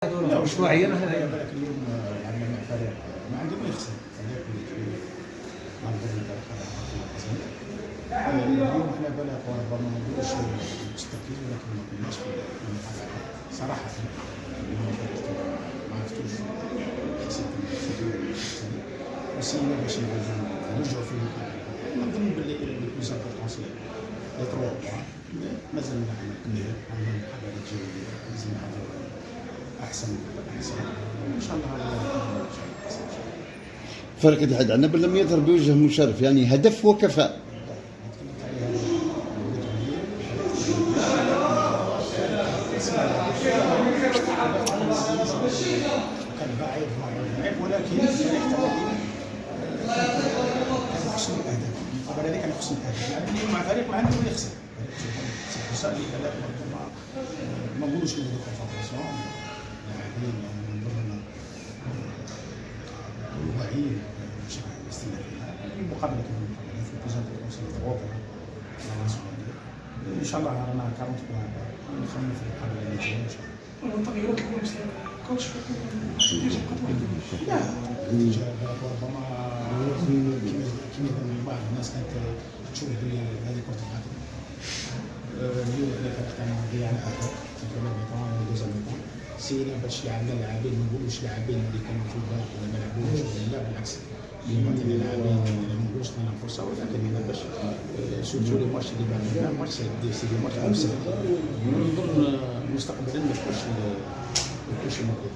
لا مشروعيا بالك اليوم يعني مع فريق ما عنده ما يخسر فريق كبير ما نقدر نترك اليوم حنا بالك ربما ما نقولوش مستقيم ولكن ما كناش في المقابله صراحه اليوم ما عرفتوش خسرت الثاني وسينا باش نرجعوا في المقابله نظن باللي لو بلوس امبورطون سي لي 3 بوان مازال العمل كبير عندنا المقابلات جايه لازم نحضروا احسن ان شاء الله. فرق الاتحاد عنب لم يظهر بوجه مشرف، يعني هدف وكفاء. كان ضعيف ولكن فريق تمارين كان حسن الاهداف، المقابله هذه كان حسن الاهداف، يعني مع فريق ما عنده ولا يخسر فرصه اللي ما نقولوش كاين كونسونطراسيون لاعبين نظن واعيين بشكل استمراري المقابله كما المقابلات البريزونت كونسيل ان شاء الله رانا 40 بوان نخمم في المقابله اللي جايه ان شاء الله. التغييرات تكون كوتش لا ربما كما بعض الناس كانت تشوف بلي هذه كره القدم اليوم احنا فريق تاعنا ضيع على الاخر في البريمير ميطون والدوزيام ميطون سيرنا باش لعبنا لاعبين ما نقولوش لاعبين اللي كانوا في الباك ولا ما لعبوش لا بالعكس اليوم عطينا لاعبين ما نقولوش عطينا فرصه ولكن هنا باش سورتو لي ماتش اللي بعد ماتش سي دي ماتش مهم نظن مستقبلا ما يكونش موجود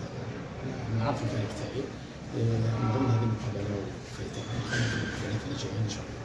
نعرف الفريق تاعي نظن هذه المقابله وفريق تاعي نخمم في المقابلات اللي جايه ان شاء الله.